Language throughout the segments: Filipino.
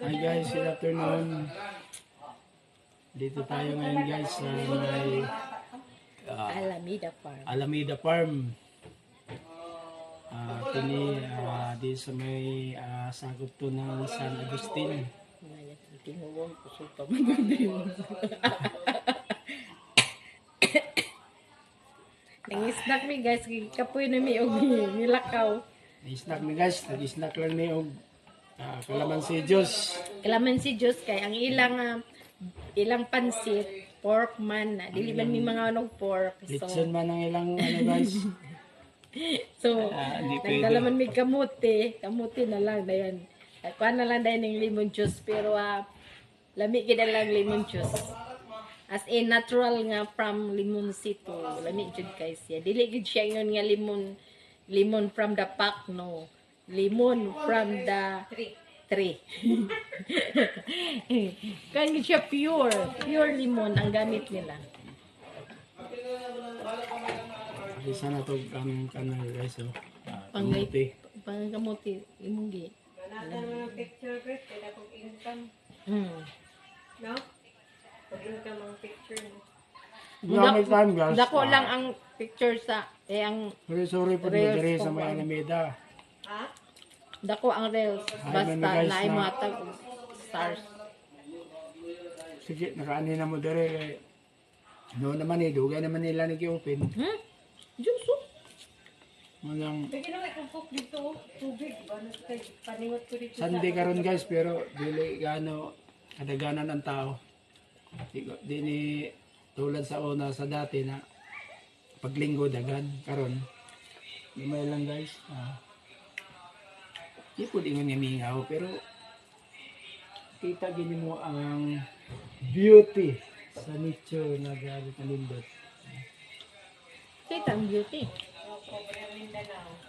Hi guys, good afternoon. Dito tayo ngayon guys sa may Alameda Farm. Alameda Farm. Di sa may sakop to ng San Agustin. Tinuwang ko sa pamagandang. Nang-snack mi guys, kapoy na mi og nilakaw. Snack ni guys, nag-snack lang ni og kalamansi juice. Kalamansi juice kay ang ilang pansit, pork man, dili man mi mga anong pork. Litson man ang ilang ano guys. So, Hindi nagdala pwede. man mi kamuti na lang dayon. Kuha na lang dayon ng lemon juice pero lami gid lang lemon juice. As in natural nga from lemon to lami jud guys. Ya dili gid siya ingon nga lemon from the pack no. Lemon from the tree. Kan gid siya pure lemon ang gamit nila. Isa na to ang kanal guys. Oh. Pangay Kamuti. kamuti imong gi. Mga picture, Chris, kaya kung income, no? Pag income ang picture mo. Gamit time guys. Dako lang ang picture sa ang Sorry po Reels dire ko sa may ba? Alameda. Ha? dako ang reels basta may guys naay na- mga tag stars. Sige, nakaani na mo dire kay no naman dugay naman nila nag-open. Juso. Malang Sige naman, kung cook dito, tubig, ano kay paniwat ko dito Sunday karon guys pero dili gaano kadaganan ang tao. Di ni tulad sa una sa dati na paglinggo dagan karon. May lang guys. Di po ingon nga mingaw pero kita gini mo ang beauty sa nature na grabe kalindot. Kita ang beauty.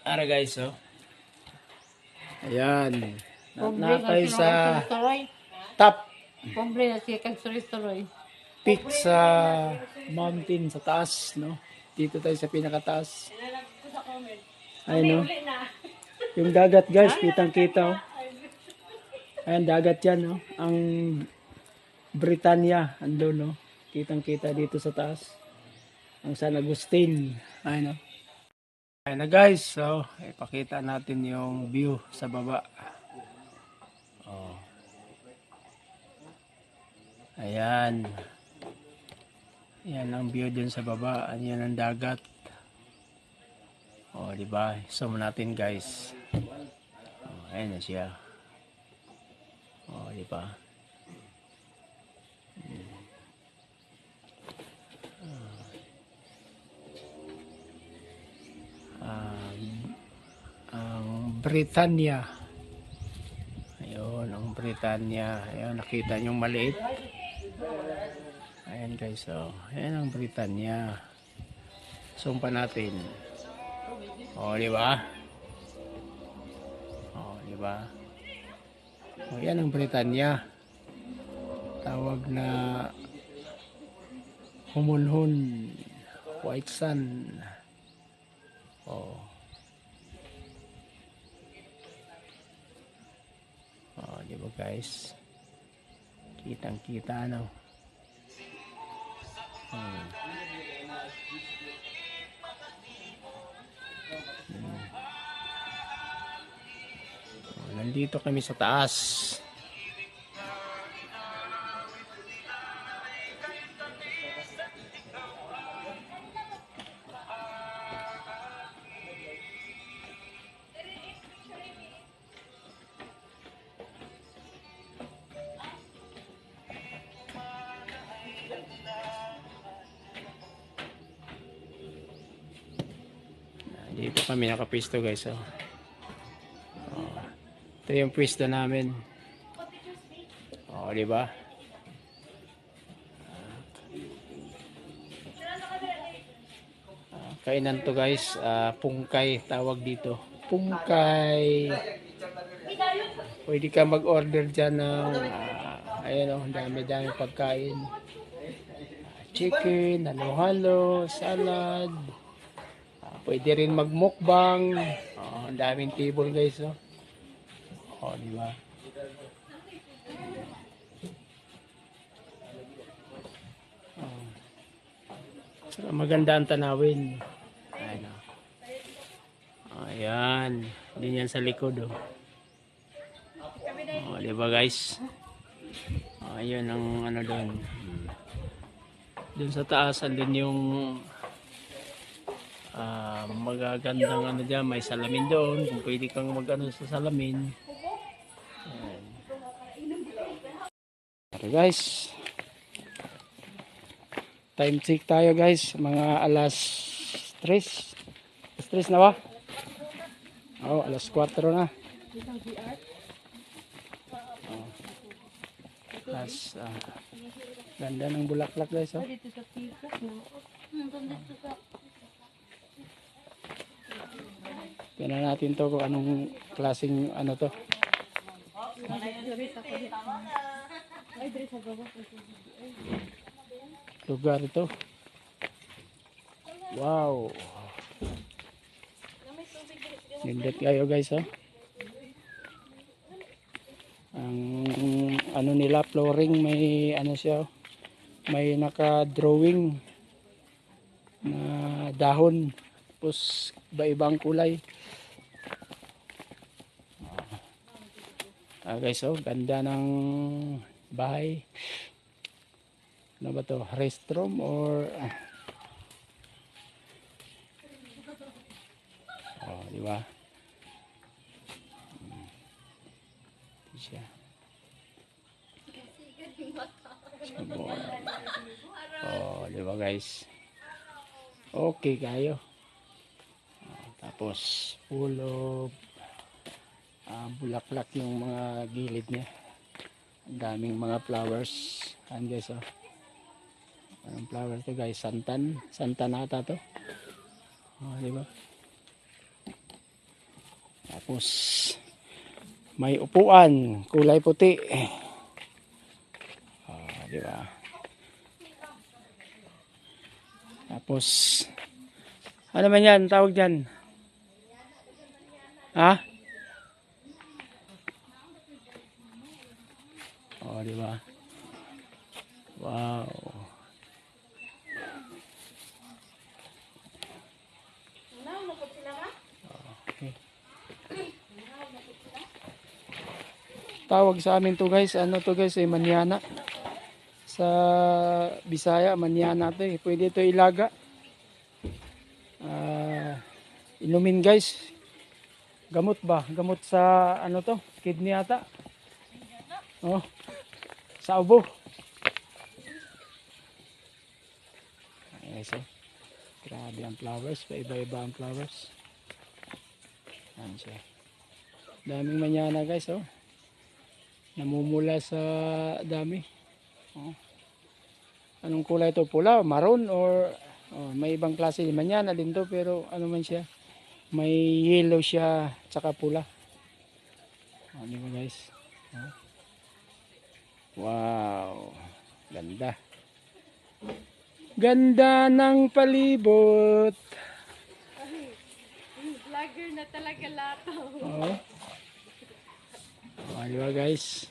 Ara guys, oh. Ayan. Pobre Napay na sa Suroy. top Pobre na siya kag Suroy. peak sa mountain sa taas, no? Dito tayo sa pinakataas. Ayun, no? Yung dagat guys, kitang-kita, oh. Ayan, dagat yan, no? Ang Britanya, andun, no? Kitang-kita dito sa taas. Ang San Agustin. Ayun, no? Ayun na guys, so ipakita natin yung view sa baba. Oh. Ayan. Ayan ang view dun sa baba. Ayan ang dagat. Oh, di ba? Zoom natin guys. Oh, ayan na siya. Oh, di ba? Ang Britanya. Ayun, ang Britanya. Ayun, nakita nyo maliit. Ayan guys, so. Ayan ang Britanya. Zoom pa natin. O, di ba? O, di ba? O, yan ang Britanya. Tawag na Humunhun. White Sun. O. Oh, di ba guys? Kitang-kita no. Oh, nandito kami sa taas. Dito kami nakapisto guys. Oh. Oh. Ito yung pwesto namin. Oh, di ba? Kainan to guys. Pungkay tawag dito. Pungkay. Pwede ka mag-order dyan ng ayan oh, dami-dami pagkain. Chicken, halo-halo, salad. Pwede rin magmukbang. Ang daming table guys, oh. Oh, di ba? Oh. Saka maganda ang tanawin. Ayan, oh. Ayan. Din yan sa likod, oh. Oh, di ba guys? Ayun ang ano doon. Doon sa taas andun yung magagandang ano diyan, may salamin doon. Kung pwede kang mag-ano sa salamin. Ayan. Okay guys. Time check tayo guys. Mga alas 3. Alas 3 na ba? Oh, alas 4 na. Plus, ganda ng bulaklak guys, oh. Tingnan natin to kung anong klaseng ano to. Lugar ito. Wow. Nindot kayo guys, oh. Ang ano nila flooring may ano siya, may naka-drawing na dahon tapos iba-ibang kulay. Guys, oh, ganda ng bahay. Ano ba to? Restroom or oh, di ba? Siya. Oh, di ba guys? Okay kayo. Tapos full of bulaklak yung mga gilid niya. Ang daming mga flowers. Ayan guys, oh. Anong flower to guys? Santan. Santan ata to. Oh, di ba? Tapos may upuan, kulay puti. Oh, di ba? Tapos ano man yan, tawag dyan? Ha? Oh, di ba? Wow. Okay. Tawag sa amin to guys, ano to guys, manyana. Sa Bisaya, manyana to eh. Pwede to ilaga. Inumin guys. Gamot ba? Gamot sa ano to? Kidney ata. Oh. Sa ubo. Ayan, so. Grabe ang flowers. Iba-iba ang flowers. Ayan siya. Daming manyana guys, oh. Namumula sa dami. Oh. Anong kulay to? Pula, maroon or may ibang klase. Manyana din to pero ano man siya. May yellow siya tsaka pula. Ano ba guys? Oh. Wow. Ganda. Ganda ng palibot. Vlogger na talaga lato. Oh. Oh, di ba guys?